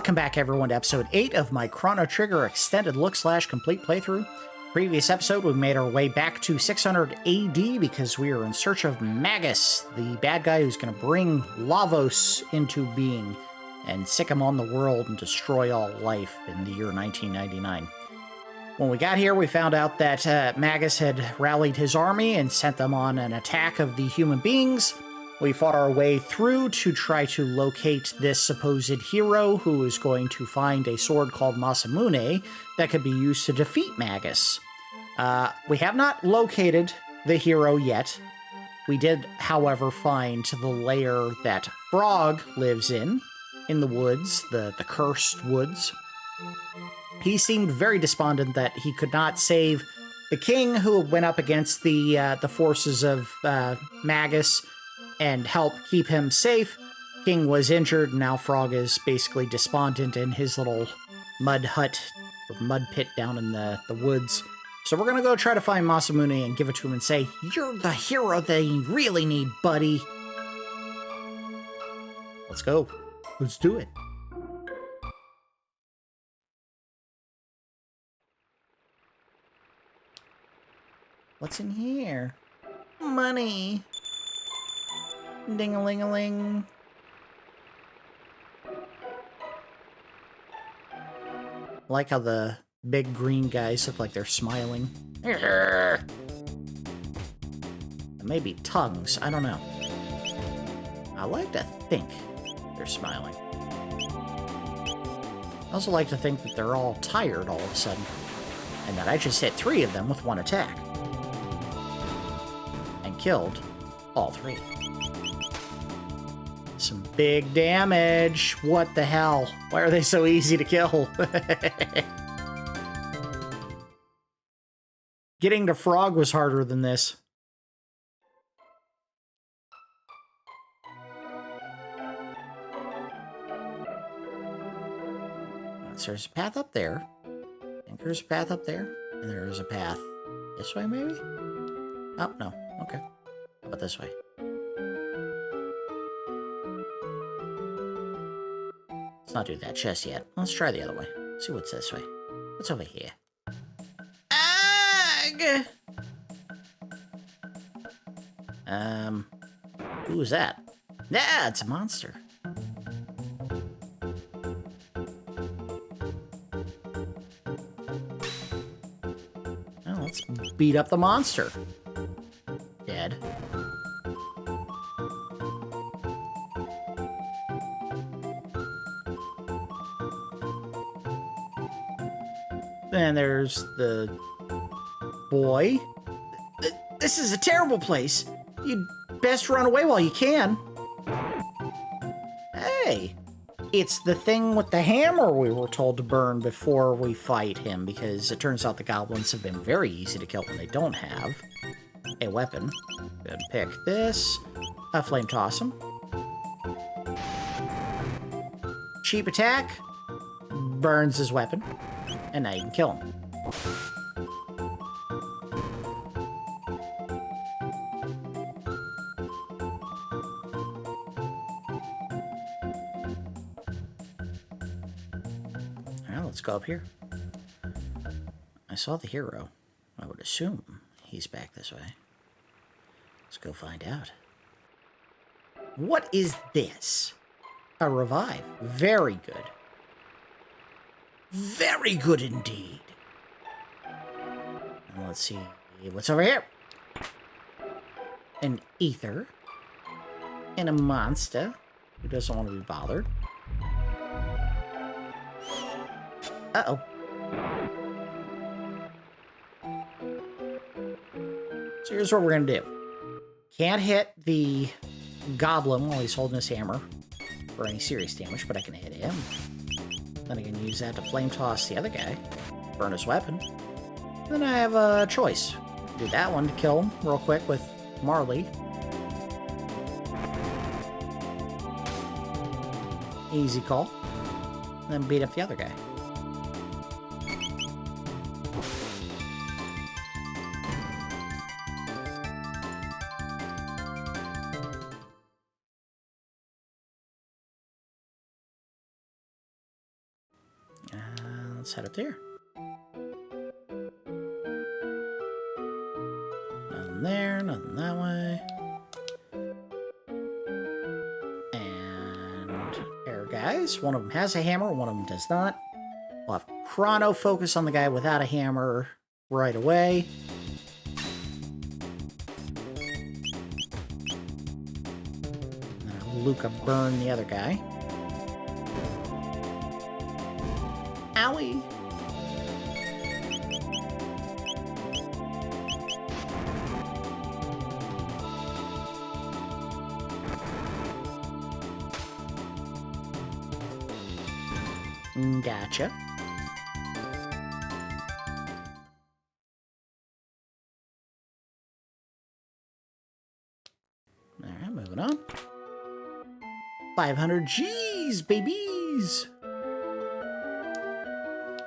Welcome back, everyone, to episode 8 of my Chrono Trigger extended look/complete playthrough. Previous episode, we made our way back to 600 AD because we are in search of Magus, the bad guy who's going to bring Lavos into being and sick him on the world and destroy all life in the year 1999. When we got here, we found out that Magus had rallied his army and sent them on an attack of the human beings. We fought our way through to try to locate this supposed hero who is going to find a sword called Masamune that could be used to defeat Magus. We have not located the hero yet. We did, however, find the lair that Frog lives in the woods, the cursed woods. He seemed very despondent that he could not save the king who went up against the forces of Magus and help keep him safe. King was injured, and now Frog is basically despondent in his little mud hut, or mud pit down in the woods. So we're going to go try to find Masamune and give it to him and say, "You're the hero they really need, buddy." Let's go. Let's do it. What's in here? Money. Ding-a-ling-a-ling. I like how the big green guys look like they're smiling. Maybe tongues, I don't know. I like to think they're smiling. I also like to think that they're all tired all of a sudden, and that I just hit 3 of them with one attack. And killed all 3. Some big damage. What the hell? Why are they so easy to kill? Getting to Frog was harder than this. So there's a path up there. I think there's a path up there. And there's a path this way, maybe? Oh, no. Okay. How about this way? Let's not do that just yet. Let's try the other way. See what's this way. What's over here? Ugh! Who is that? Yeah, it's a monster. Well, let's beat up the monster. Dead. Then there's the boy. This is a terrible place. You'd best run away while you can. Hey, it's the thing with the hammer we were told to burn before we fight him, because it turns out the goblins have been very easy to kill when they don't have a weapon. Good pick. This. Flame toss him. Cheap attack. Burns his weapon. And now you can kill him. Alright, let's go up here. I saw the hero. I would assume he's back this way. Let's go find out. What is this? A revive. Very good. Very good indeed. And let's see what's over here. An ether. And a monster who doesn't want to be bothered. Uh-oh. So here's what we're going to do. Can't hit the goblin while he's holding his hammer for any serious damage, but I can hit him. Then I can use that to flame toss the other guy, burn his weapon. Then I have a choice. Do that one to kill him real quick with Marle. Easy call. Then beat up the other guy. let's head up there. Nothing there, nothing that way. And there, guys. One of them has a hammer, one of them does not. We'll have Crono focus on the guy without a hammer right away. And then Lucca burn the other guy. Owie! Gotcha. Alright, moving on. 500 G's, babies!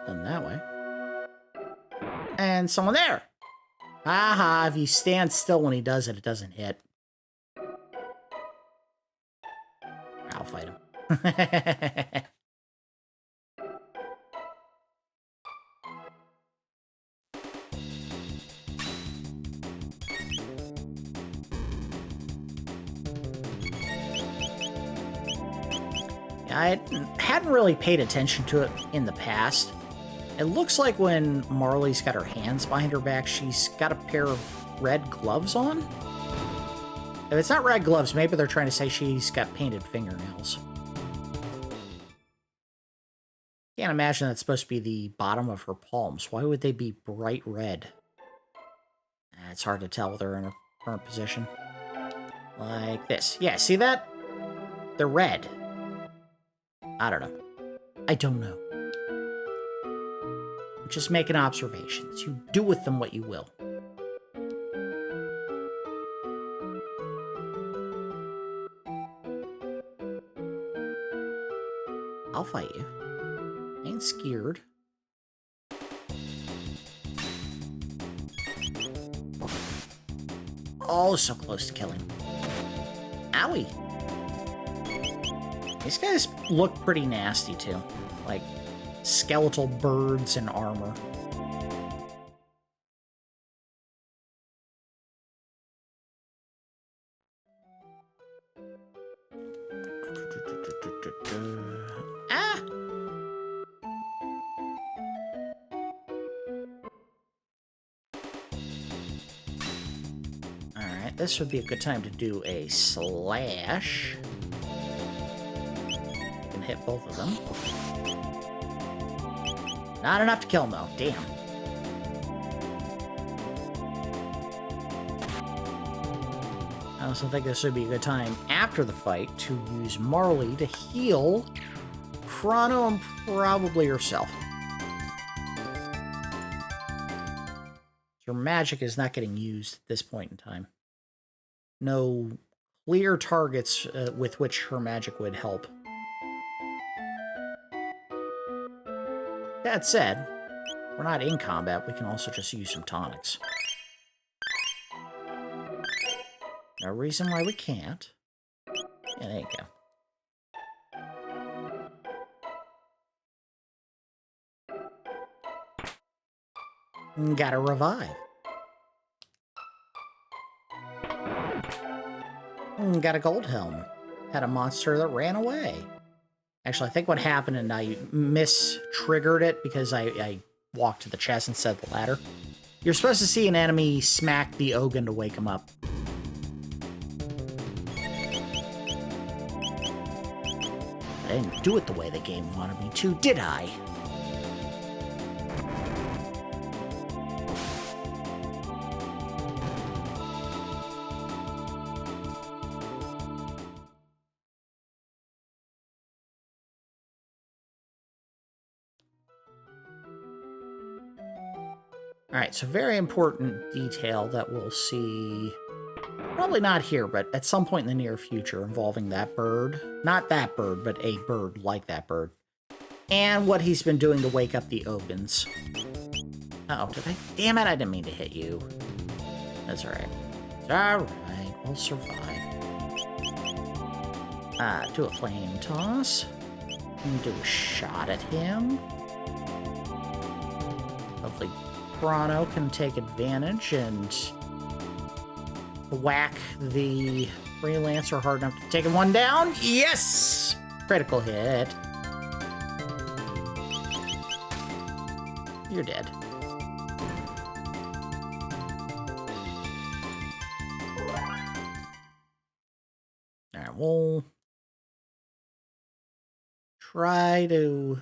Done that way. And someone there! Aha, if you stand still when he does it, it doesn't hit. I'll fight him. I hadn't really paid attention to it in the past. It looks like when Marle's got her hands behind her back, she's got a pair of red gloves on. If it's not red gloves, maybe they're trying to say she's got painted fingernails. Can't imagine that's supposed to be the bottom of her palms. Why would they be bright red? It's hard to tell with her in her current position. Like this. Yeah, see that? They're red. I don't know. I don't know. I'm just making observations. You do with them what you will. I'll fight you. Ain't scared. Oh, so close to killing. Owie. These guys look pretty nasty, too. Like, skeletal birds in armor. Ah! Alright, this would be a good time to do a slash. Hit both of them. Not enough to kill him, though. Damn. I also think this would be a good time after the fight to use Marle to heal Crono and probably herself. Her magic is not getting used at this point in time. No clear targets with which her magic would help. That said, we're not in combat. We can also just use some tonics. No reason why we can't. Yeah, there you go. Gotta revive. Got a gold helm. Had a monster that ran away. Actually, I think what happened, and I mis-triggered it because I walked to the chest instead of the ladder. You're supposed to see an enemy smack the Ogan to wake him up. I didn't do it the way the game wanted me to, did I? Alright, so very important detail that we'll see, probably not here, but at some point in the near future involving that bird. Not that bird, but a bird like that bird. And what he's been doing to wake up the Ogans. Uh-oh, did I? Damn it, I didn't mean to hit you. That's alright. It's alright, we'll survive. Do a flame toss. And do a shot at him. Crono can take advantage and whack the freelancer hard enough to take one down. Yes! Critical hit. You're dead. Alright, we'll try to...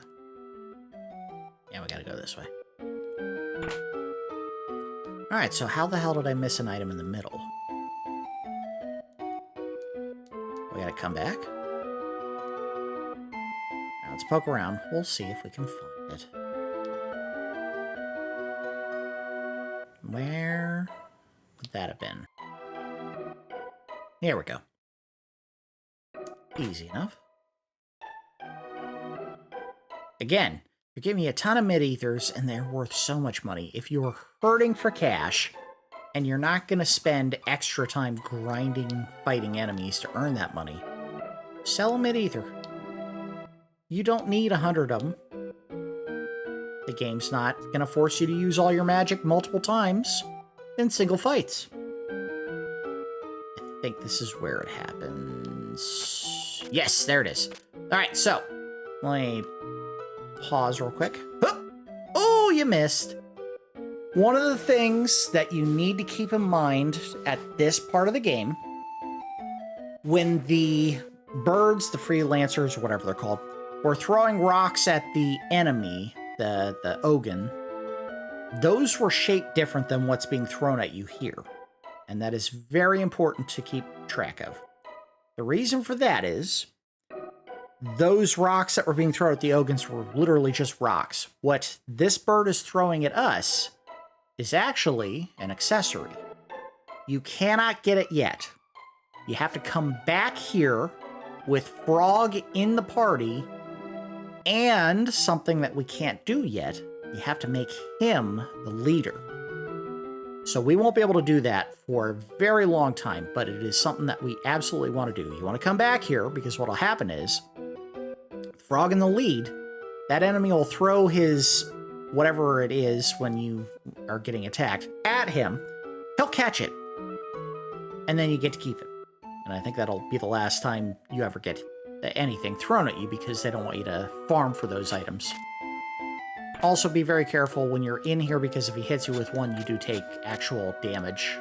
Yeah, we gotta go this way. Alright, so how the hell did I miss an item in the middle? We gotta come back? Now let's poke around. We'll see if we can find it. Where would that have been? Here we go. Easy enough. Again, you're giving me a ton of mid-ethers, and they're worth so much money. If you're hurting for cash, and you're not going to spend extra time grinding, fighting enemies to earn that money, sell a mid-ether. You don't need 100 of them. The game's not going to force you to use all your magic multiple times in single fights. I think this is where it happens. Yes, there it is. Alright, so, let me pause real quick. Oh, you missed. One of the things that you need to keep in mind at this part of the game, when the birds, the freelancers, whatever they're called, were throwing rocks at the enemy, the Ogan, those were shaped different than what's being thrown at you here. And that is very important to keep track of. The reason for that is those rocks that were being thrown at the Ogans were literally just rocks. What this bird is throwing at us is actually an accessory. You cannot get it yet. You have to come back here with Frog in the party, and something that we can't do yet, you have to make him the leader. So we won't be able to do that for a very long time, but it is something that we absolutely want to do. You want to come back here, because what will happen is, Frog in the lead, that enemy will throw his whatever it is when you are getting attacked at him. He'll catch it, and then you get to keep it. And I think that'll be the last time you ever get anything thrown at you, because they don't want you to farm for those items. Also, be very careful when you're in here, because if he hits you with one, you do take actual damage.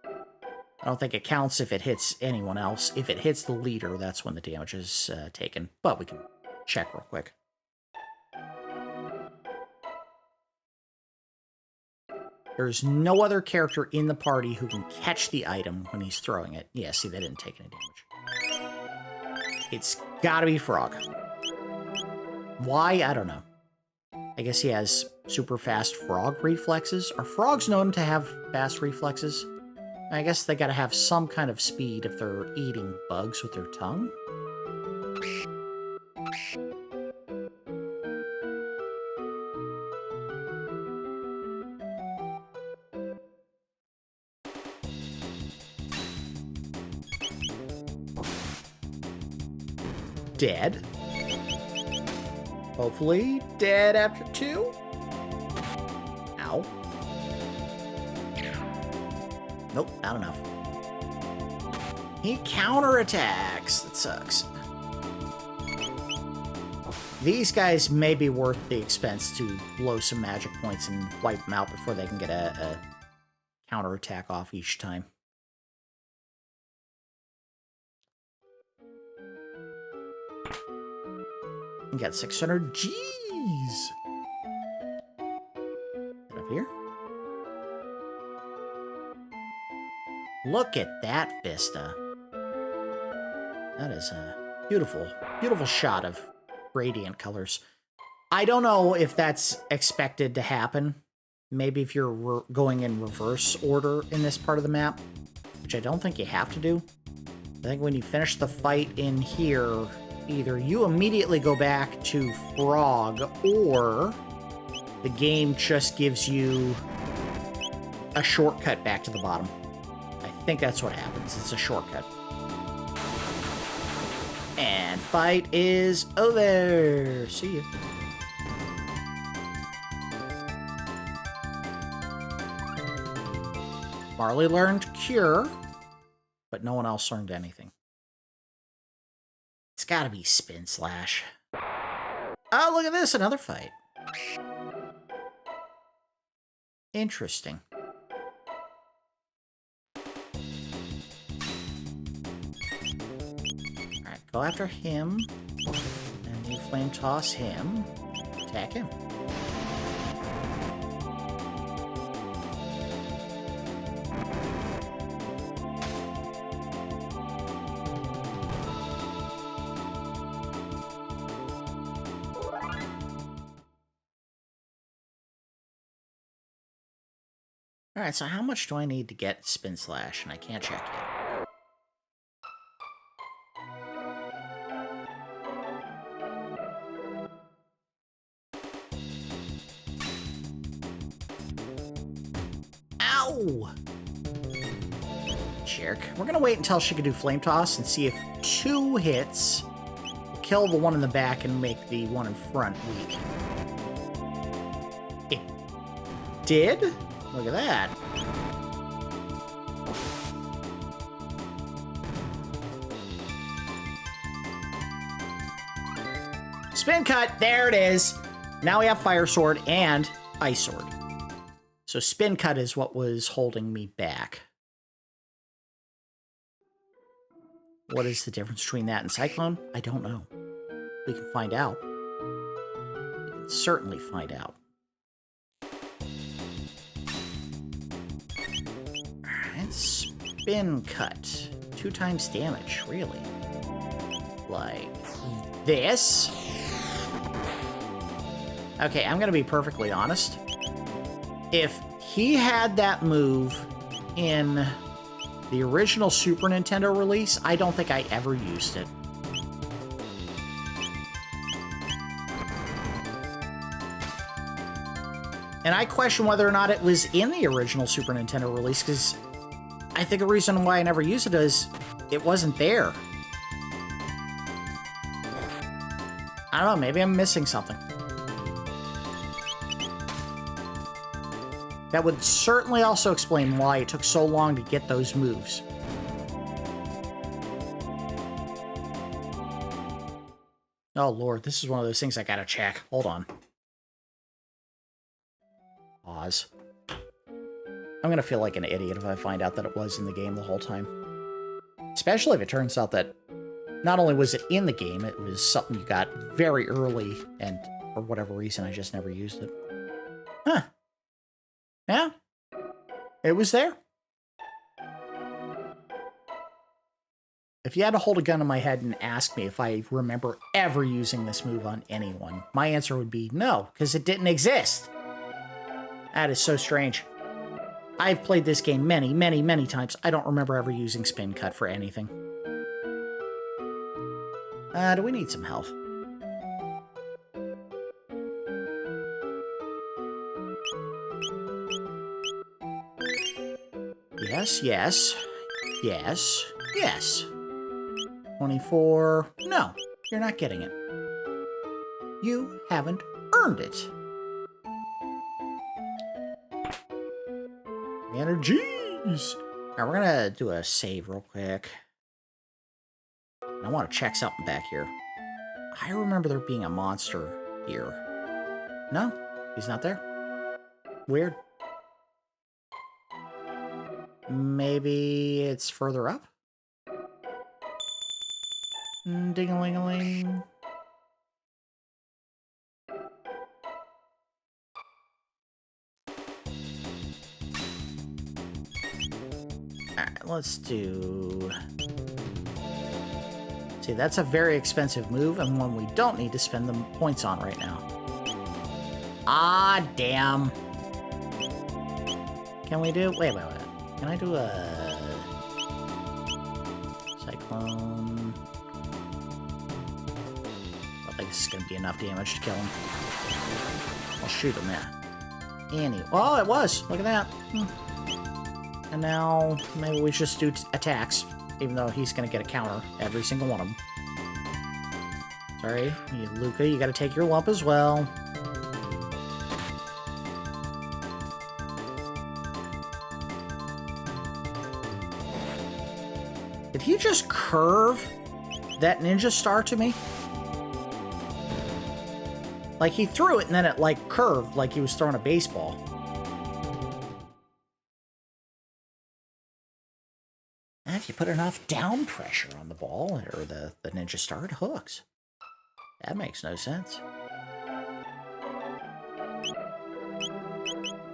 I don't think it counts if it hits anyone else. If it hits the leader, that's when the damage is taken. But we can check real quick. There's no other character in the party who can catch the item when he's throwing it. Yeah, see, they didn't take any damage. It's gotta be Frog. Why? I don't know. I guess he has super fast frog reflexes. Are frogs known to have fast reflexes? I guess they gotta have some kind of speed if they're eating bugs with their tongue. Dead. Hopefully dead after 2. Ow. Nope, not enough. He counterattacks. That sucks. These guys may be worth the expense to blow some magic points and wipe them out before they can get a counterattack off each time. We got 600 G's. Get up here. Look at that vista. That is a beautiful, beautiful shot of radiant colors. I don't know if that's expected to happen. Maybe if you're going in reverse order in this part of the map, which I don't think you have to do. I think when you finish the fight in here, either you immediately go back to Frog, or the game just gives you a shortcut back to the bottom. I think that's what happens. It's a shortcut. And fight is over. See ya. Marle learned Cure, but no one else learned anything. It's gotta be Spin Slash. Oh, look at this, another fight. Interesting. Alright, go after him. And you flame toss him. Attack him. Alright, so how much do I need to get Spin Slash? And I can't check yet. Ow! Jerk. We're gonna wait until she can do Flame Toss and see if 2 hits will kill the one in the back and make the one in front weak. It did? Look at that. Spin Cut! There it is! Now we have Fire Sword and Ice Sword. So Spin Cut is what was holding me back. What is the difference between that and Cyclone? I don't know. We can find out. We can certainly find out. Alright, Spin Cut. 2 times damage, really. Like this. Okay, I'm gonna be perfectly honest. If he had that move in the original Super Nintendo release, I don't think I ever used it. And I question whether or not it was in the original Super Nintendo release, because I think the reason why I never used it is it wasn't there. I don't know, maybe I'm missing something. That would certainly also explain why it took so long to get those moves. Oh lord, this is one of those things I gotta check. Hold on. Pause. I'm gonna feel like an idiot if I find out that it was in the game the whole time. Especially if it turns out that not only was it in the game, it was something you got very early, and for whatever reason I just never used it. Huh. Yeah, it was there. If you had to hold a gun to my head and ask me if I remember ever using this move on anyone, my answer would be no, because it didn't exist. That is so strange. I've played this game many, many, many times. I don't remember ever using Spin Cut for anything. Do we need some health? Yes, yes, yes, yes. 24. No, you're not getting it. You haven't earned it. Energies! Alright, we're gonna do a save real quick. I want to check something back here. I remember there being a monster here. No, he's not there. Weird. Maybe it's further up? Ding-a-ling-a-ling. Alright, let's do... See, that's a very expensive move, and one we don't need to spend the points on right now. Ah, damn. Can we do... Wait. Can I do a... Cyclone? I don't think this is going to be enough damage to kill him. I'll shoot him there. Anyway. Oh, it was! Look at that. And now, maybe we just do attacks, even though he's going to get a counter, every single one of them. Sorry, Lucca, you got to take your lump as well. If you just curve that ninja star to me... Like, he threw it, and then it, like, curved like he was throwing a baseball. And if you put enough down pressure on the ball, or the ninja star, it hooks. That makes no sense.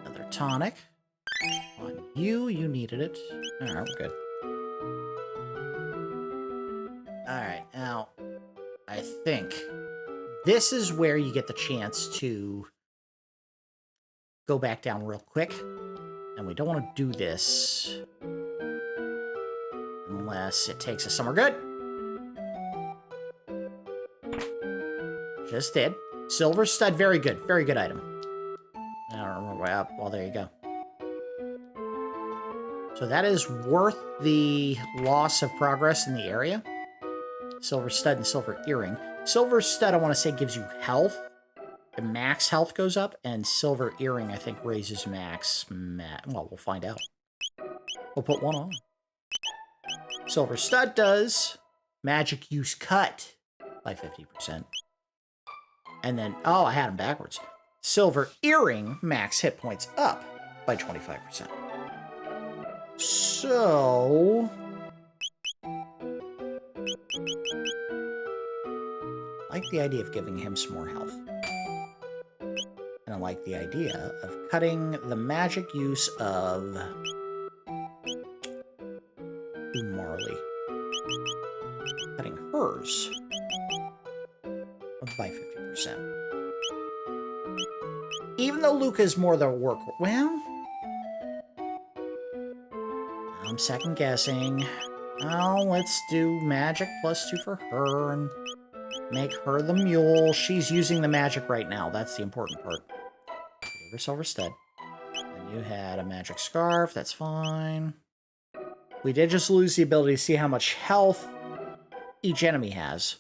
Another tonic. On you, you needed it. Alright, we're good. Alright, now, I think this is where you get the chance to go back down real quick. And we don't want to do this unless it takes us somewhere good. Just did. Silver stud, very good. Very good item. I don't remember why up. Well, there you go. So that is worth the loss of progress in the area. Silver stud and silver earring. Silver stud, I want to say, gives you health. The max health goes up, and silver earring, I think, raises max. Well, we'll find out. We'll put one on. Silver stud does magic use cut by 50%. And then, oh, I had them backwards. Silver earring, max hit points up by 25%. So... I like the idea of giving him some more health. And I like the idea of cutting the magic use of... Marle. Cutting hers by 50%. Even though Lucca is more the work... Well... I'm second guessing. Oh, let's do magic +2 for her and make her the mule. She's using the magic right now. That's the important part. Give her silver stud. And you had a magic scarf. That's fine. We did just lose the ability to see how much health each enemy has.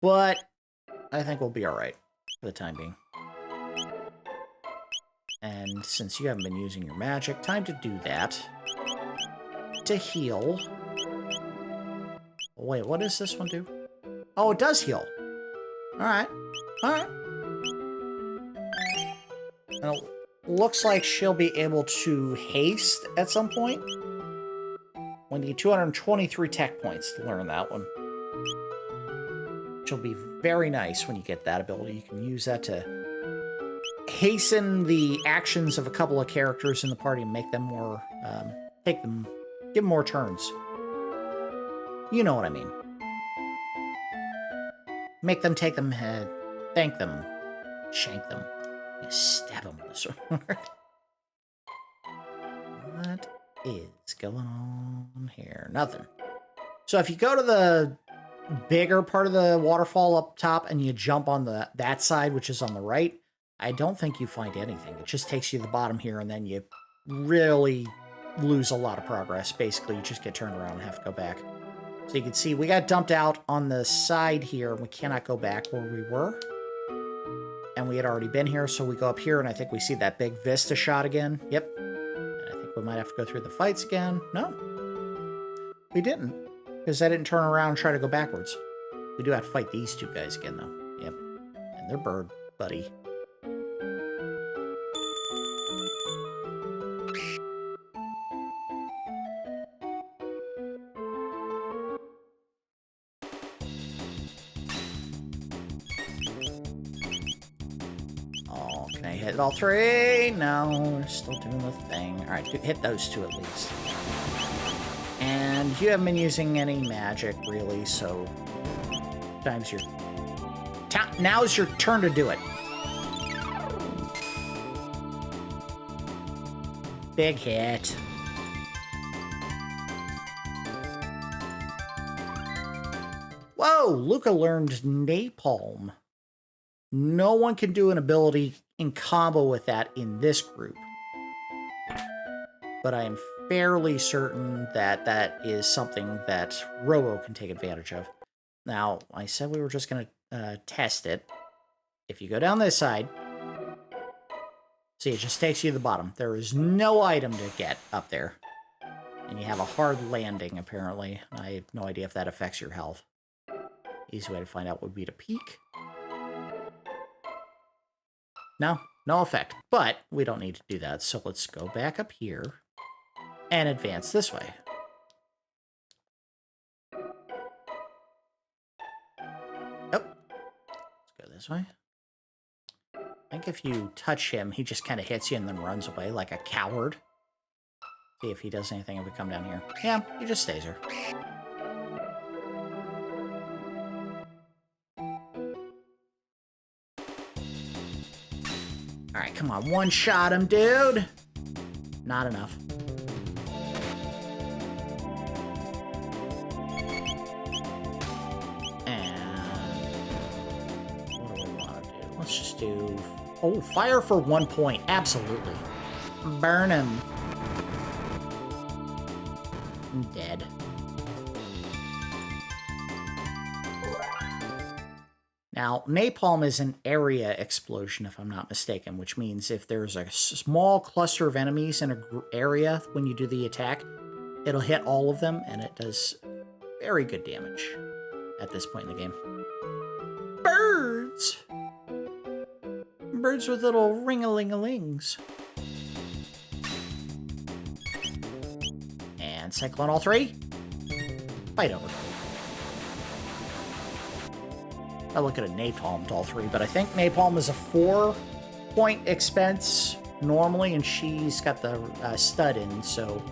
But I think we'll be alright for the time being. And since you haven't been using your magic, time to do that. To heal. Wait, what does this one do? Oh, it does heal. Alright. Alright. Well, looks like she'll be able to haste at some point. We need 223 tech points to learn that one. Which will be very nice when you get that ability. You can use that to hasten the actions of a couple of characters in the party and make them more... give them more turns. You know what I mean. Make them take them head. Thank them. Shank them. You stab them with a sword. What is going on here? Nothing. So if you go to the bigger part of the waterfall up top and you jump on that side, which is on the right, I don't think you find anything. It just takes you to the bottom here, and then you really lose a lot of progress. Basically, you just get turned around and have to go back. So you can see we got dumped out on the side here, and we cannot go back where we were. And we had already been here, so we go up here, and I think we see that big vista shot again. Yep. And I think we might have to go through the fights again. No. We didn't. Because I didn't turn around and try to go backwards. We do have to fight these two guys again, though. Yep. And they're bird buddy. Oh, can I hit all three? No, we're still doing the thing. All right, hit those two at least. And you haven't been using any magic, really, so... Now's your turn to do it. Big hit. Whoa! Lucca learned Napalm. No one can do an ability in combo with that in this group. But I am fairly certain that that is something that Robo can take advantage of. Now, I said we were just going to test it. If you go down this side, see, it just takes you to the bottom. There is no item to get up there. And you have a hard landing, apparently. I have no idea if that affects your health. Easy way to find out would be to peek. No, no effect. But we don't need to do that, so let's go back up here and advance this way. Oh, let's go this way. I think if you touch him, he just kind of hits you and then runs away like a coward. See if he does anything if we come down here. Yeah, he just stays here. Alright, come on. One shot him, dude! Not enough. And what do we want to do? Let's just do... Oh, fire for 1 point. Absolutely. Burn him. I'm dead. Now, napalm is an area explosion, if I'm not mistaken, which means if there's a small cluster of enemies in an area when you do the attack, it'll hit all of them, and it does very good damage at this point in the game. Birds! Birds with little ring-a-ling-a-lings. And cyclone all three. Fight over. I look at a napalm to all three, but I think napalm is a 4-point expense normally, and she's got the stud in, so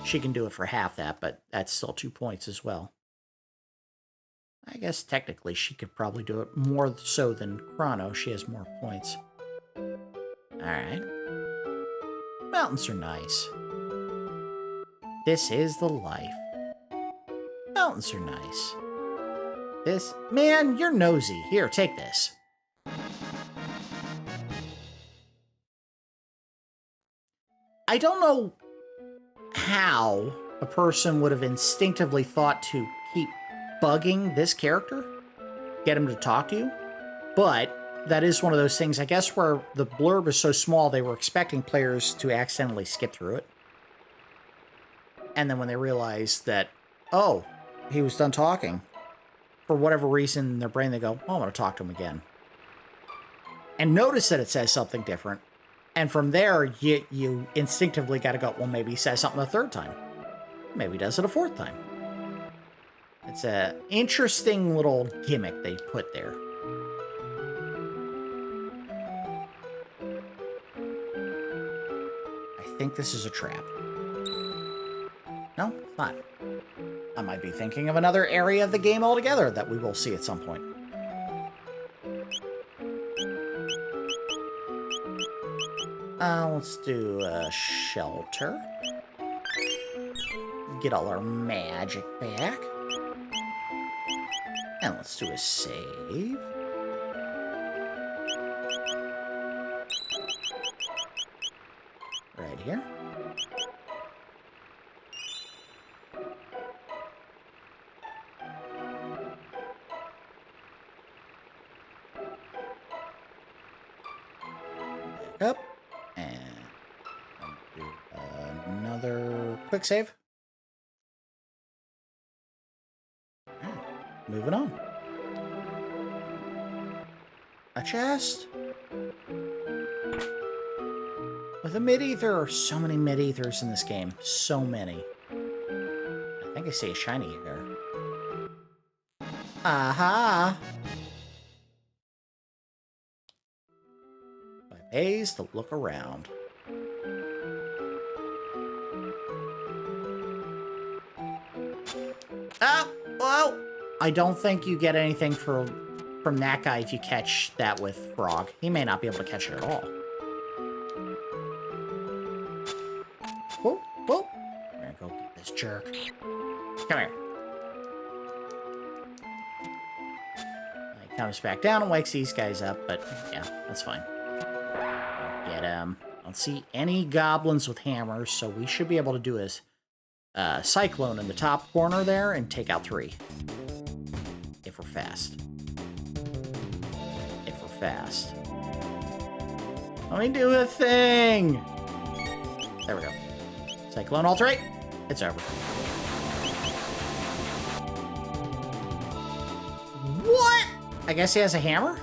she can do it for half that, but that's still 2 points as well. I guess technically she could probably do it more so than Crono. She has more points. Alright. Mountains are nice. This is the life. Mountains are nice. This... Man, you're nosy. Here, take this. I don't know how a person would have instinctively thought to keep bugging this character, get him to talk to you, but that is one of those things, I guess, where the blurb is so small they were expecting players to accidentally skip through it. And then when they realized that, oh, he was done talking, for whatever reason in their brain they go, oh, I'm going to talk to him again. And notice that it says something different. And from there, you instinctively got to go, well, maybe he says something a third time. Maybe he does it a fourth time. It's an interesting little gimmick they put there. I think this is a trap. No, it's not. I might be thinking of another area of the game altogether that we will see at some point. Let's do a shelter. Get all our magic back. And let's do a save. Right here. Back up. And do another quick save. Moving on. A chest. With a mid-ether. So many mid-ethers in this game. So many. I think I see a shiny here. Aha! It pays to look around. Oh! Whoa! I don't think you get anything from that guy if you catch that with Frog. He may not be able to catch it at all. Whoa, whoa. I'm gonna go get this jerk. Come here. He comes back down and wakes these guys up, but yeah, that's fine. Get him. I don't see any goblins with hammers, so we should be able to do a cyclone in the top corner there and take out 3. If we're fast. If we're fast. Let me do a thing! There we go. Cyclone all 3. It's over. What? I guess he has a hammer?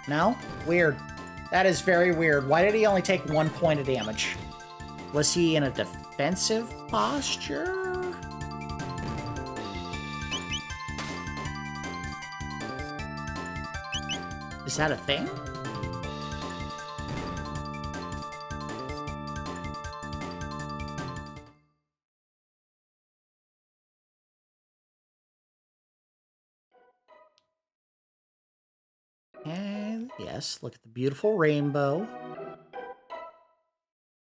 No? Weird. That is very weird. Why did he only take 1 point of damage? Was he in a defensive posture? Is that a thing? And yes, look at the beautiful rainbow.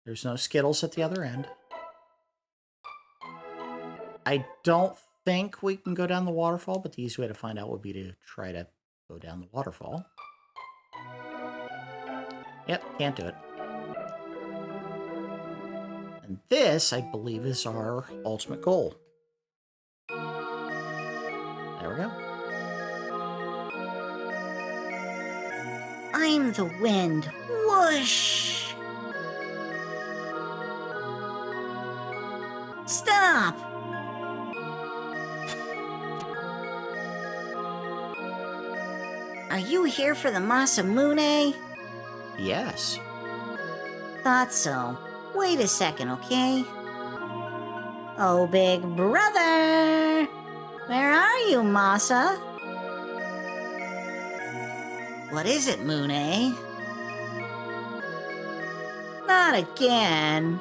There's no Skittles at the other end. I don't think we can go down the waterfall, but the easy way to find out would be to try to go down the waterfall. Yep, can't do it. And this, I believe, is our ultimate goal. There we go. I'm the wind. Whoosh! Stop! Are you here for the Masamune? Yes. Thought so. Wait a second, okay? Oh, big brother! Where are you, Masa? What is it, Mune? Not again.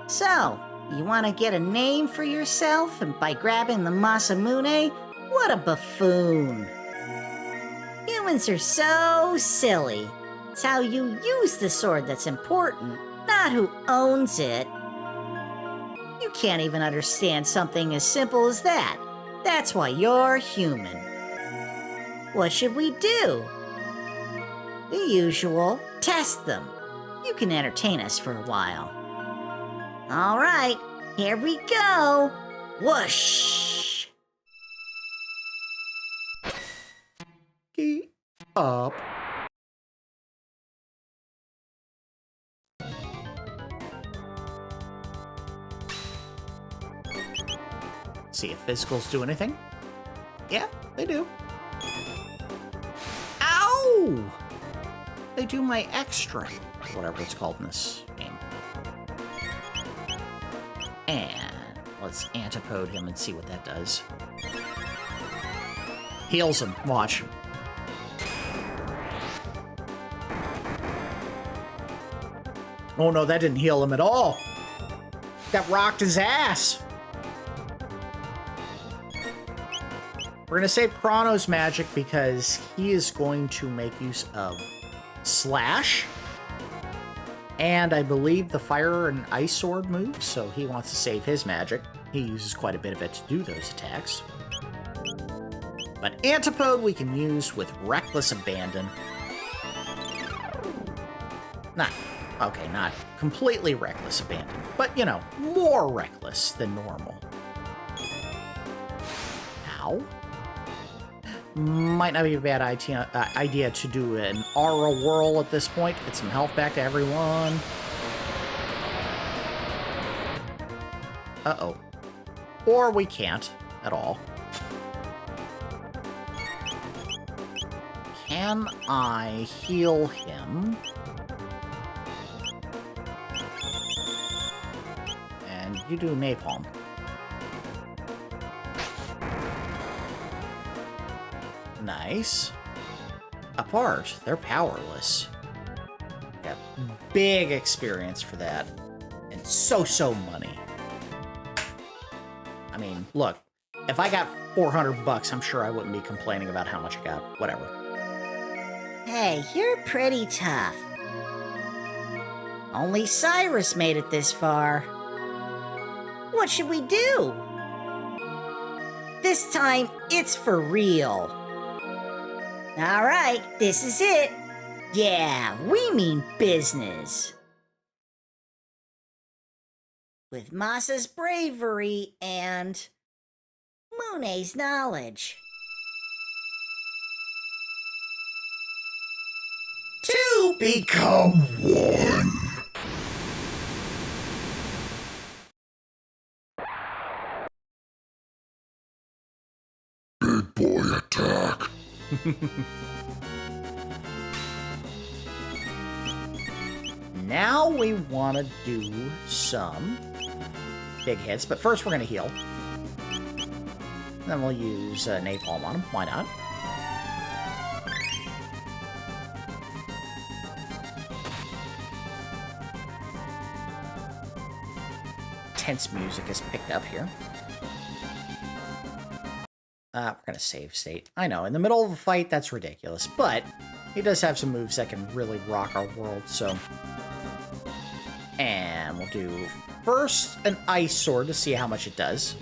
So, you want to get a name for yourself and by grabbing the Masamune? What a buffoon. Humans are so silly. It's how you use the sword that's important, not who owns it. You can't even understand something as simple as that. That's why you're human. What should we do? The usual. Test them. You can entertain us for a while. All right, here we go. Whoosh! Get up. See if physicals do anything. Yeah, they do. Ow! They do my extra, whatever it's called in this game. And let's antipode him and see what that does. Heals him. Watch. Oh no, that didn't heal him at all. That rocked his ass. We're going to save Crono's magic because he is going to make use of Slash. And I believe the Fire and Ice Sword moves, so he wants to save his magic. He uses quite a bit of it to do those attacks. But Antipode we can use with Reckless Abandon. Not completely Reckless Abandon, but, you know, more reckless than normal. Ow. Might not be a bad idea to do an aura whirl at this point. Get some health back to everyone. Uh-oh. Or we can't at all. Can I heal him? And you do napalm. Nice. Apart, they're powerless. Got big experience for that. And so money. I mean, look, if I got 400 bucks, I'm sure I wouldn't be complaining about how much I got. Whatever. Hey, you're pretty tough. Only Cyrus made it this far. What should we do? This time, it's for real. All right, this is it. Yeah, we mean business. With Masa's bravery and Mune's knowledge. 2 Become one. Big boy attack. Now we want to do some big hits, but first we're going to heal. Then we'll use napalm on him. Why not? Tense music is picked up here. We're going to save state. I know, in the middle of a fight, that's ridiculous, but he does have some moves that can really rock our world, so... And we'll do first an ice sword to see how much it does.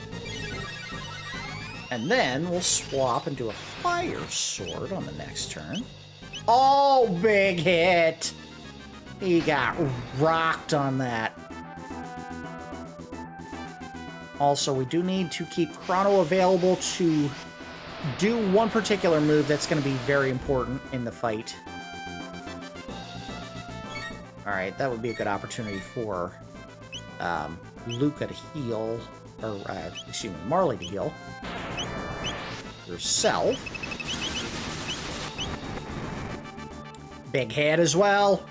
And then we'll swap and do a fire sword on the next turn. Oh, big hit! He got rocked on that. Also, we do need to keep Crono available to do one particular move that's going to be very important in the fight. Alright, that would be a good opportunity for Lucca to heal, or, excuse me, Marle to heal. Yourself. Big hit as well.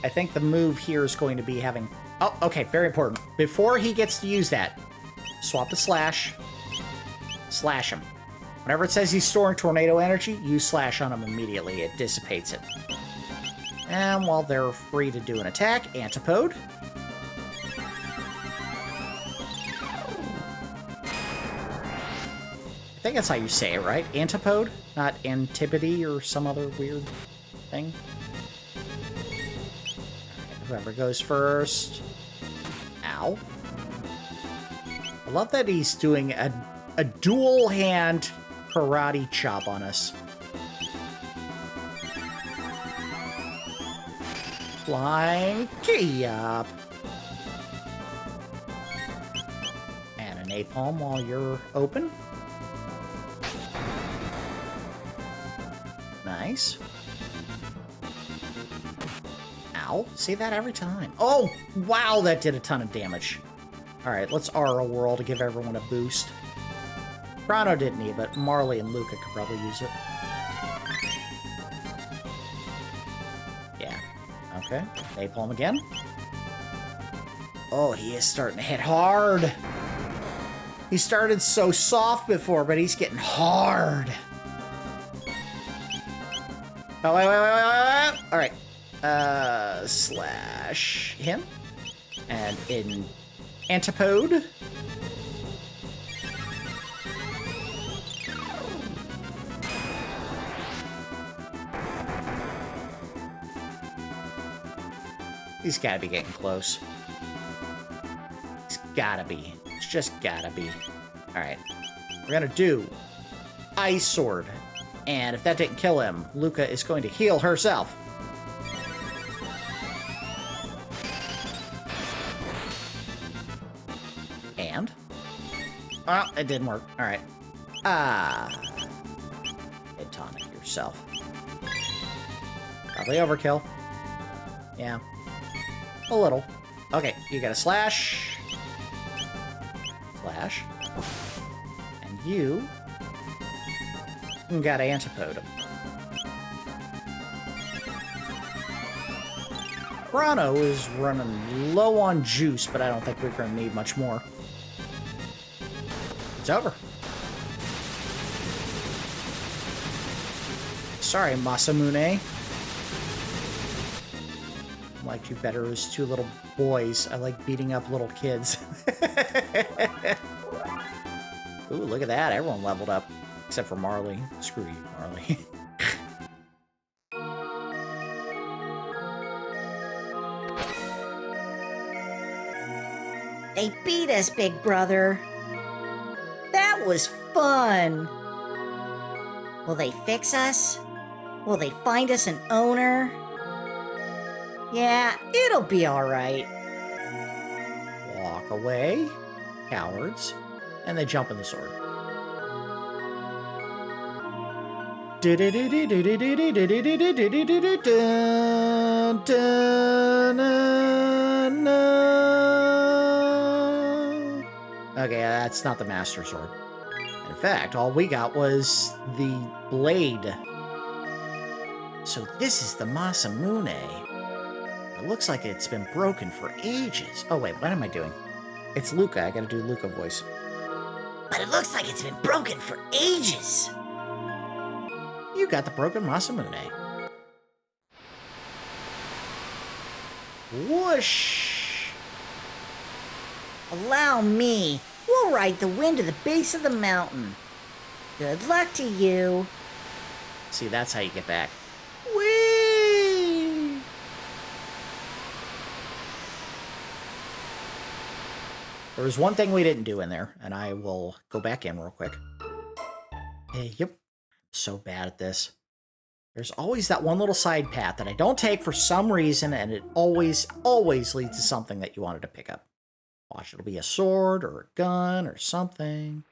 I think the move here is going to be having... Oh, okay, very important. Before he gets to use that, swap to slash. Slash him. Whenever it says he's storing tornado energy, use slash on him immediately. It dissipates it. And while they're free to do an attack, antipode. I think that's how you say it, right? Antipode? Not antipody or some other weird thing. Whoever goes first. Ow. I love that he's doing a dual hand karate chop on us. Flying key up. And a napalm while you're open. Nice. Ow. See that every time. Oh, wow, that did a ton of damage. Alright, let's Aura Whirl to give everyone a boost. Crono didn't need it, but Marle and Lucca could probably use it. Yeah. Okay. Napalm again. Oh, he is starting to hit hard. He started so soft before, but he's getting hard. Oh, wait. Alright. Slash him. And in antipode. He's gotta be getting close. He's gotta be. It's just gotta be. Alright. We're gonna do Ice Sword. And if that didn't kill him, Lucca is going to heal herself. And? Oh, it didn't work. Alright. Hit tonic yourself. Probably overkill. Yeah. A little. Okay, you got a slash. Slash. And you got to antipode him. Crono is running low on juice, but I don't think we're going to need much more. It's over. Sorry, Masamune. I liked you better as two little boys. I like beating up little kids. Ooh, look at that. Everyone leveled up. Except for Marle. Screw you, Marle. They beat us, big brother. That was fun. Will they fix us? Will they find us an owner? Yeah, it'll be all right. Walk away. Cowards. And they jump in the sword. Okay, that's not the Master Sword. In fact, all we got was the blade. So this is the Masamune. It looks like it's been broken for ages. Oh wait, what am I doing? It's Lucca. I gotta do Lucca voice. But it looks like it's been broken for ages. You got the broken Masamune. Whoosh! Allow me. We'll ride the wind to the base of the mountain. Good luck to you. See, that's how you get back. Whee! There was one thing we didn't do in there, and I will go back in real quick. Hey, yep. So bad at this. There's always that one little side path that I don't take for some reason, and it always leads to something that you wanted to pick up. Watch, it'll be a sword or a gun or something.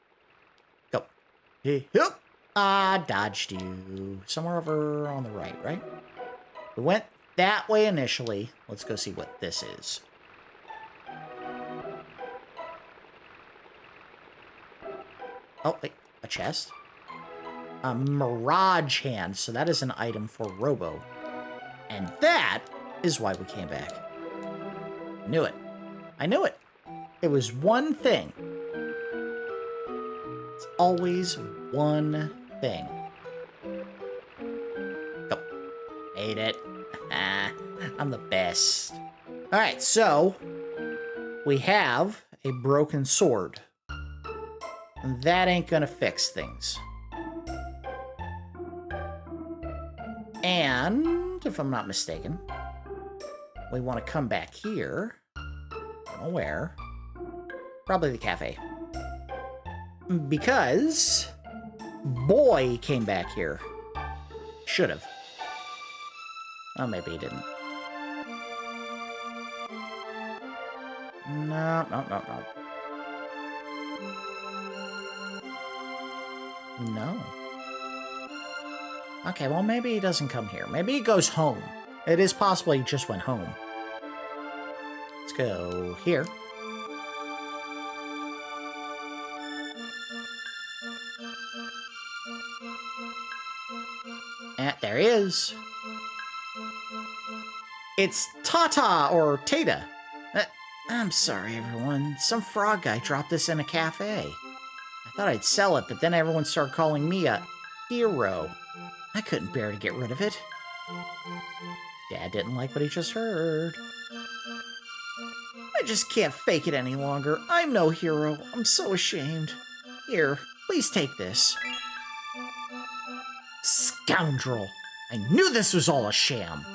Go. Hey, yep. Ah, dodged you. Somewhere over on the right? We went that way initially. Let's go see what this is. Oh, wait. A chest? A Mirage Hand. So that is an item for Robo. And that is why we came back. Knew it. I knew it. It was one thing. It's always one thing. Go. Made it. I'm the best. Alright, so we have a broken sword. That ain't gonna fix things. And, if I'm not mistaken, we want to come back here. I don't know where. Probably the cafe. Because boy came back here. Should have. Oh, maybe he didn't. No. No. Okay, well, maybe he doesn't come here. Maybe he goes home. It is possible he just went home. Let's go here. And there he is. It's Tata, or Tata. I'm sorry, everyone. Some frog guy dropped this in a cafe. I thought I'd sell it, but then everyone started calling me a hero. I couldn't bear to get rid of it. Dad didn't like what he just heard. I just can't fake it any longer. I'm no hero. I'm so ashamed. Here, please take this. Scoundrel! I knew this was all a sham.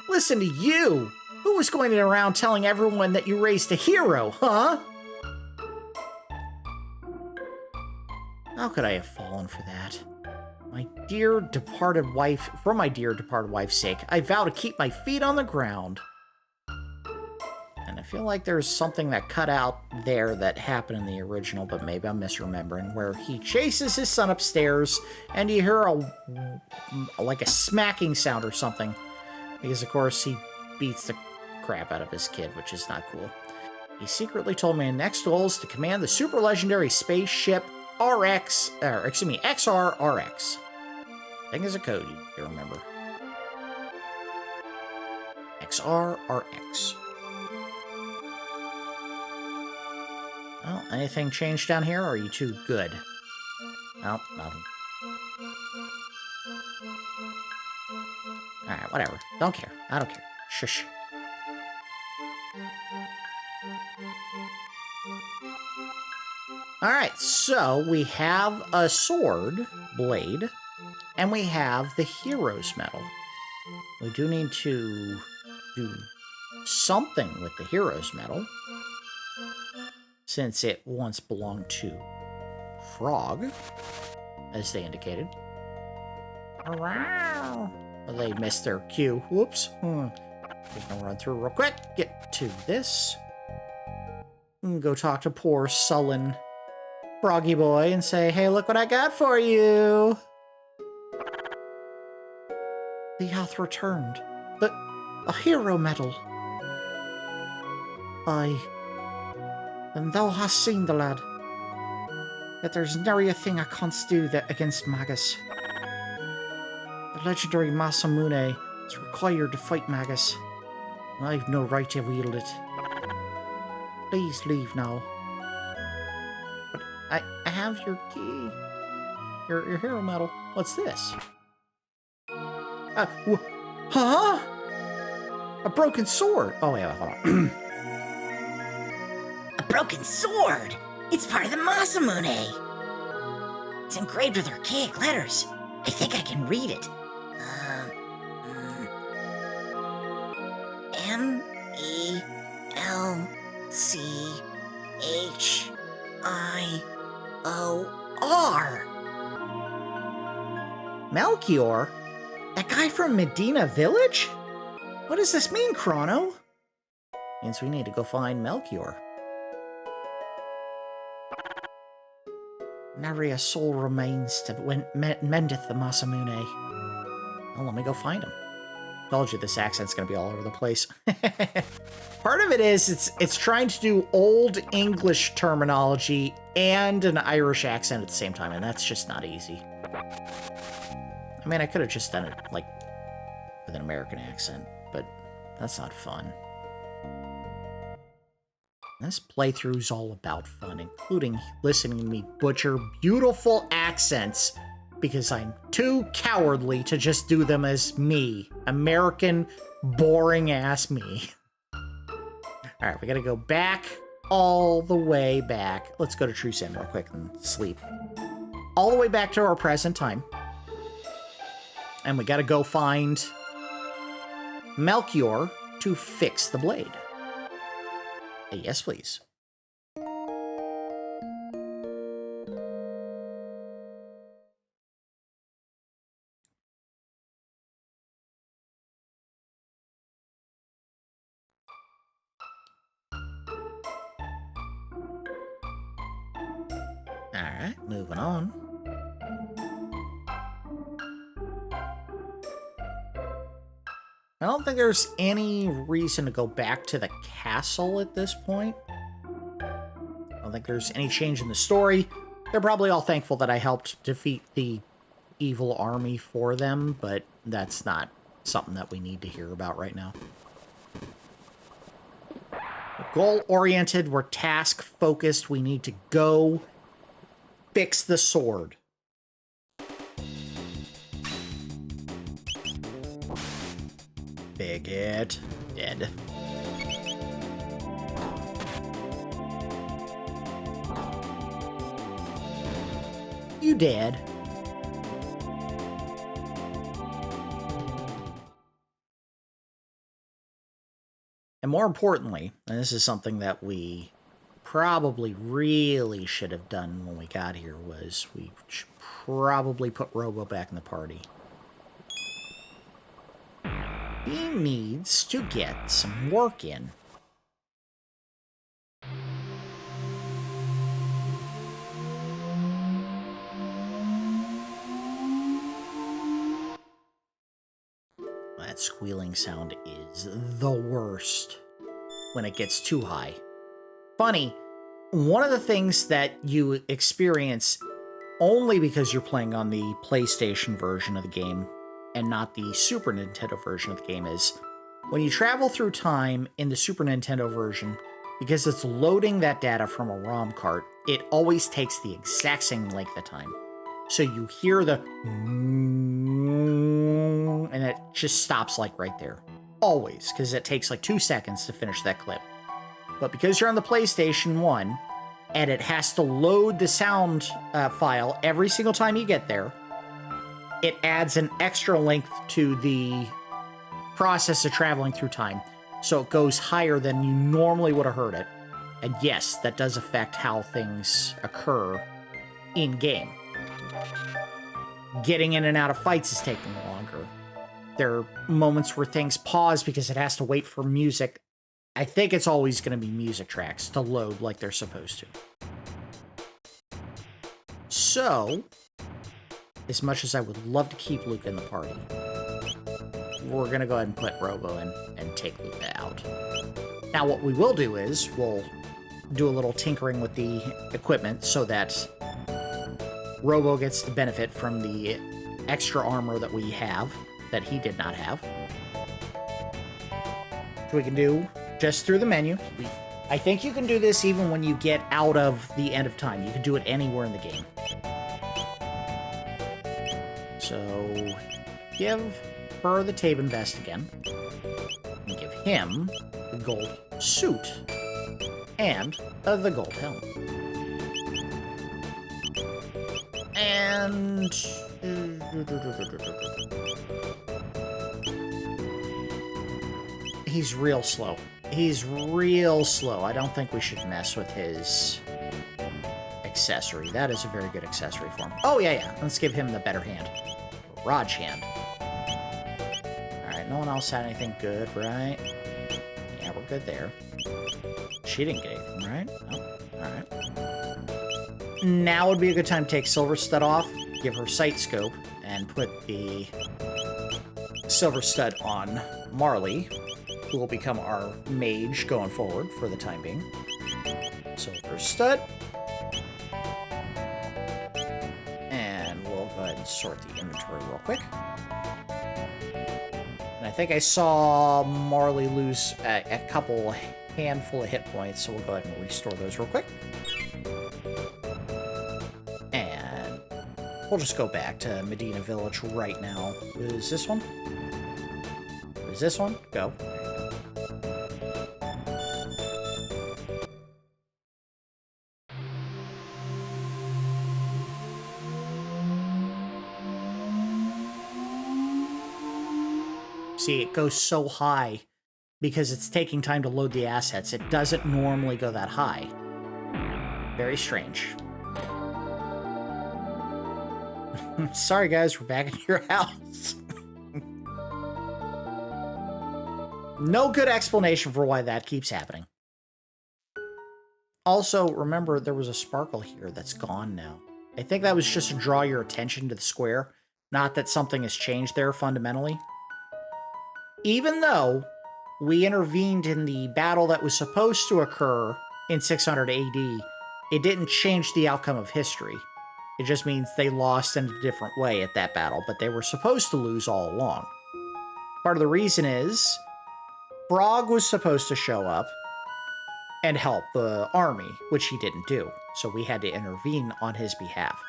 Listen to you! Who was going around telling everyone that you raised a hero, huh? How could I have fallen for that? My dear departed wife, for my dear departed wife's sake, I vow to keep my feet on the ground. And I feel like there's something that cut out there that happened in the original, but maybe I'm misremembering, where he chases his son upstairs and you hear like a smacking sound or something. Because, of course, he beats the crap out of his kid, which is not cool. He secretly told me next goal is to command the super legendary spaceship XRRX. I think it's a code you remember. XRRX. Well, anything changed down here, or are you too good? Nope, nothing. Alright, whatever. Don't care. I don't care. Shush. Alright, so we have a sword, blade, and we have the hero's medal. We do need to do something with the hero's medal, since it once belonged to Frog, as they indicated. Wow. Well, they missed their cue. Whoops. We're gonna run through real quick. Get to this. And go talk to poor sullen Froggy Boy, and say, hey, look what I got for you. The hath returned. A hero medal. Aye. And thou hast seen the lad. That there's nary a thing I can't do that against Magus. The legendary Masamune is required to fight Magus, and I've no right to wield it. Please leave now. But I have your key. Your hero medal. What's this? Huh? A broken sword. Oh, wait, hold on. A broken sword? It's part of the Masamune. It's engraved with archaic letters. I think I can read it. Melchior. Melchior? That guy from Medina Village? What does this mean, Crono? Means we need to go find Melchior. Nary a soul remains to mendeth the Masamune. Well, let me go find him. Told you this accent's gonna be all over the place. Part of it is it's trying to do old English terminology and an Irish accent at the same time, and that's just not easy. I mean, I could have just done it, like, with an American accent, but that's not fun. This playthrough's all about fun, including listening to me butcher beautiful accents, because I'm too cowardly to just do them as me. American, boring-ass me. Alright, we gotta go back, all the way back. Let's go to True Sim real quick and sleep. All the way back to our present time. And we gotta go find Melchior to fix the blade. Yes, please. Alright, moving on. I don't think there's any reason to go back to the castle at this point. I don't think there's any change in the story. They're probably all thankful that I helped defeat the evil army for them, but that's not something that we need to hear about right now. We're goal-oriented, we're task-focused, we need to go fix the sword. Bigot. Dead. You dead. And more importantly, and this is something that we probably really should have done when we got here, was we should probably put Robo back in the party. He needs to get some work in. That squealing sound is the worst when it gets too high. Funny, one of the things that you experience only because you're playing on the PlayStation version of the game and not the Super Nintendo version of the game is when you travel through time in the Super Nintendo version, because it's loading that data from a ROM cart, it always takes the exact same length of time. So you hear the and it just stops like right there. Always, because it takes like 2 seconds to finish that clip. But because you're on the PlayStation 1, and it has to load the sound file every single time you get there, it adds an extra length to the process of traveling through time. So it goes higher than you normally would have heard it. And yes, that does affect how things occur in-game. Getting in and out of fights is taking longer. There are moments where things pause because it has to wait for music. I think it's always going to be music tracks to load like they're supposed to. So, as much as I would love to keep Lucca in the party, we're going to go ahead and put Robo in and take Lucca out. Now, what we will do is we'll do a little tinkering with the equipment so that Robo gets the benefit from the extra armor that we have that he did not have. So we can do just through the menu. I think you can do this even when you get out of the end of time. You can do it anywhere in the game. So, give her the Taban vest again. And give him the gold suit. And the gold helm. And... he's real slow. He's real slow. I don't think we should mess with his accessory. That is a very good accessory for him. Oh, yeah. Let's give him the better hand. Raj hand. Alright, no one else had anything good, right? Yeah, we're good there. She didn't get anything, right? No. Alright. Now would be a good time to take Silver Stud off, give her Sight Scope, and put the Silver Stud on Marle, who will become our mage going forward for the time being. Silver Stud. And we'll go ahead and sort the inventory real quick. And I think I saw Marle lose a couple handful of hit points, so we'll go ahead and restore those real quick. And we'll just go back to Medina Village right now. Is this one? Is this one? Go. See, it goes so high because it's taking time to load the assets. It doesn't normally go that high. Very strange. Sorry, guys, we're back in your house. No good explanation for why that keeps happening. Also, remember, there was a sparkle here that's gone now. I think that was just to draw your attention to the square, not that something has changed there fundamentally. Even though we intervened in the battle that was supposed to occur in 600 AD, it didn't change the outcome of history. It just means they lost in a different way at that battle, but they were supposed to lose all along. Part of the reason is Frog was supposed to show up and help the army, which he didn't do, so we had to intervene on his behalf.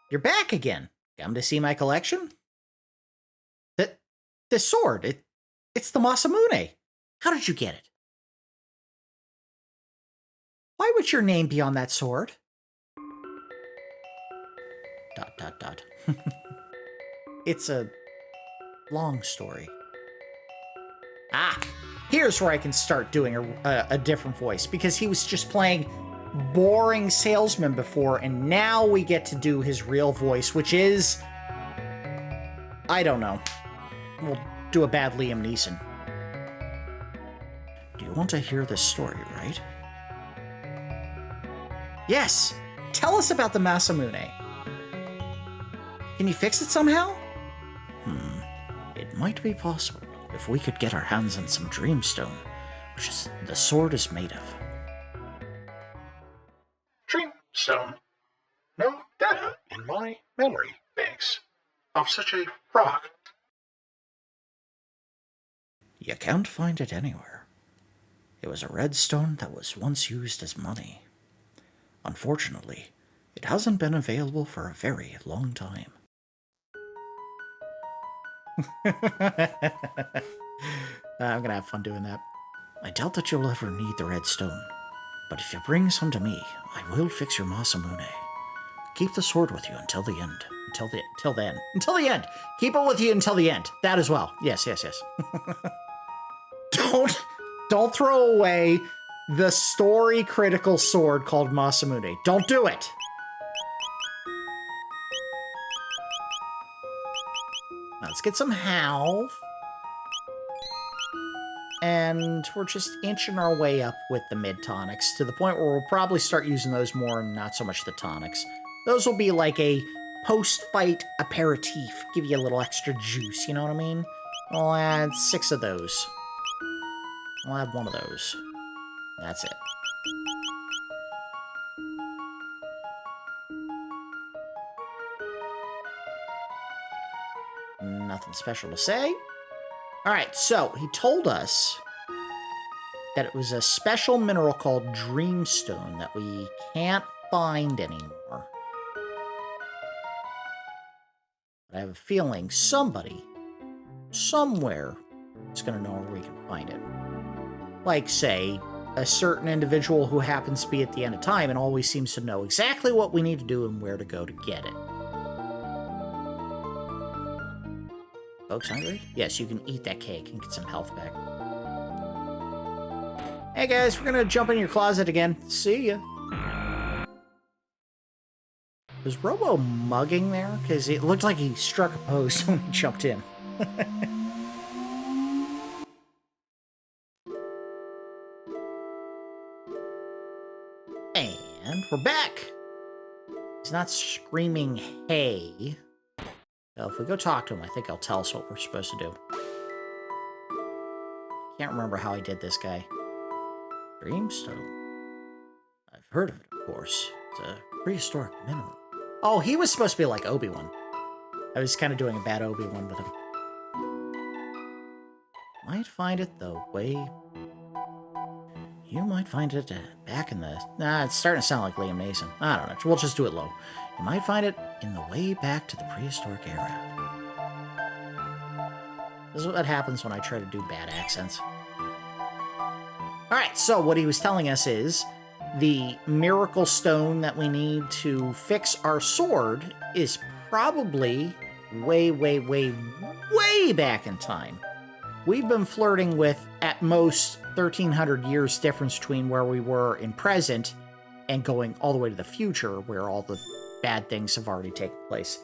You're back again. Come to see my collection? The sword, it's the Masamune. How did you get it? Why would your name be on that sword? ... It's a long story. Ah, here's where I can start doing a different voice, because he was just playing boring salesman before, and now we get to do his real voice, which is... I don't know. We'll do a bad Liam Neeson. Do you want to hear this story, right? Yes! Tell us about the Masamune. Can you fix it somehow? It might be possible if we could get our hands on some dreamstone, which is the sword is made of. Dreamstone. No data in my memory banks of such a rock. You can't find it anywhere. It was a red stone that was once used as money. Unfortunately, it hasn't been available for a very long time. I'm gonna have fun doing that. I doubt that you'll ever need the red stone, but if you bring some to me, I will fix your Masamune. Keep the sword with you until the end. Until the end. Keep it with you until the end. That as well. Yes. Don't throw away the story critical sword called Masamune. Don't do it. Let's get some health. and we're just inching our way up with the mid-tonics to the point where we'll probably start using those more and not so much the tonics. Those will be like a post-fight aperitif, give you a little extra juice, you know what I mean? I'll add 6 of those. I'll add 1 of those. That's it. Nothing special to say. Alright, so he told us that it was a special mineral called Dreamstone that we can't find anymore. But I have a feeling somebody, somewhere, is going to know where we can find it. Like, say, a certain individual who happens to be at the end of time and always seems to know exactly what we need to do and where to go to get it. Folks hungry? Yes, you can eat that cake and get some health back. Hey guys, we're gonna jump in your closet again. See ya. Was Robo mugging there? Because it looked like he struck a post when he jumped in. And we're back. He's not screaming, hey. So if we go talk to him, I think he'll tell us what we're supposed to do. Can't remember how I did this guy. Dreamstone? I've heard of it, of course. It's a prehistoric mineral. Oh, he was supposed to be like Obi-Wan. I was kind of doing a bad Obi-Wan with him. Might find it the way... You might find it back in the... Nah, it's starting to sound like Liam Neeson. I don't know. We'll just do it low. You might find it in the way back to the prehistoric era. This is what happens when I try to do bad accents. Alright, so what he was telling us is the miracle stone that we need to fix our sword is probably way, way, way, way back in time. We've been flirting with, at most, 1,300 years difference between where we were in present and going all the way to the future, where all the bad things have already taken place.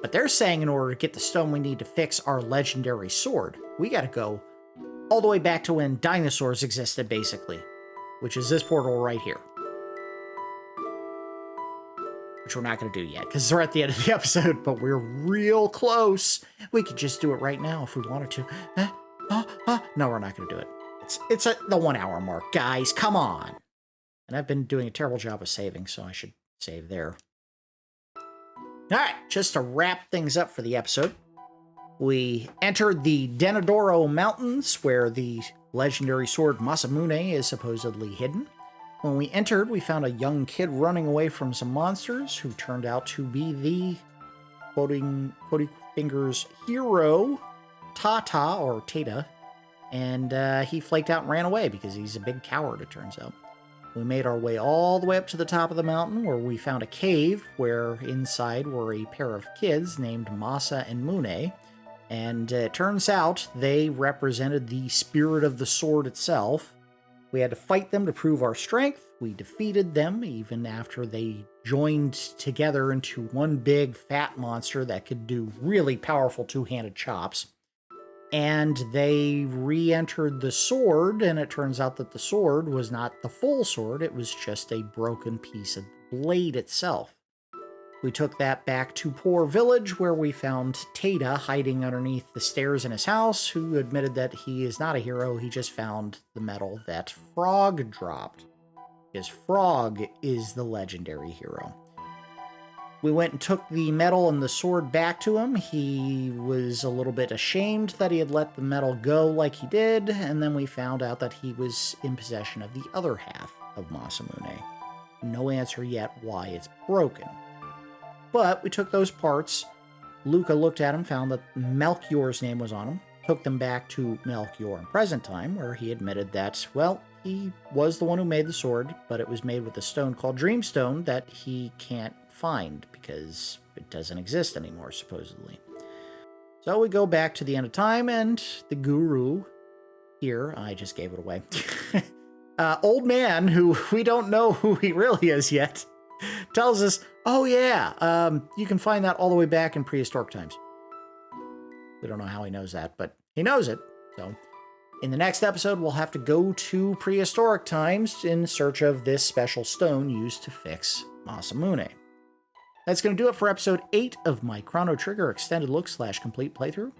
But they're saying in order to get the stone we need to fix our legendary sword, we gotta go all the way back to when dinosaurs existed, basically. Which is this portal right here. Which we're not gonna do yet, because we're at the end of the episode, but we're real close. We could just do it right now if we wanted to. No, we're not gonna do it. It's at the 1 hour mark, guys, come on. And I've been doing a terrible job of saving, so I should save there. Alright, just to wrap things up for the episode, we entered the Denadoro Mountains, where the legendary sword Masamune is supposedly hidden. When we entered, we found a young kid running away from some monsters, who turned out to be the quoting fingers hero, Tata, or Tata, and he flaked out and ran away because he's a big coward, it turns out. We made our way all the way up to the top of the mountain, where we found a cave where inside were a pair of kids named Masa and Mune, and it turns out they represented the spirit of the sword itself. We had to fight them to prove our strength. We defeated them even after they joined together into one big fat monster that could do really powerful two-handed chops. And they re-entered the sword, and it turns out that the sword was not the full sword, it was just a broken piece of the blade itself. We took that back to Poor Village, where we found Tata hiding underneath the stairs in his house, who admitted that he is not a hero, he just found the medal that Frog dropped. Because Frog is the legendary hero. We went and took the medal and the sword back to him. He was a little bit ashamed that he had let the medal go like he did, and then we found out that he was in possession of the other half of Masamune. No answer yet why it's broken. But we took those parts. Lucca looked at him, found that Melchior's name was on him, took them back to Melchior in present time, where he admitted that, well, he was the one who made the sword, but it was made with a stone called Dreamstone that he can't find because it doesn't exist anymore, supposedly. So we go back to the end of time, and the guru here, I just gave it away, old man, who we don't know who he really is yet, tells us, oh yeah, you can find that all the way back in prehistoric times. We don't know how he knows that, but he knows it. So In the next episode, we'll have to go to prehistoric times in search of this special stone used to fix Masamune. That's going to do it for episode 8 of my Chrono Trigger extended look / complete playthrough.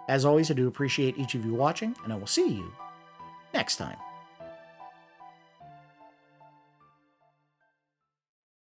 As always, I do appreciate each of you watching, and I will see you next time.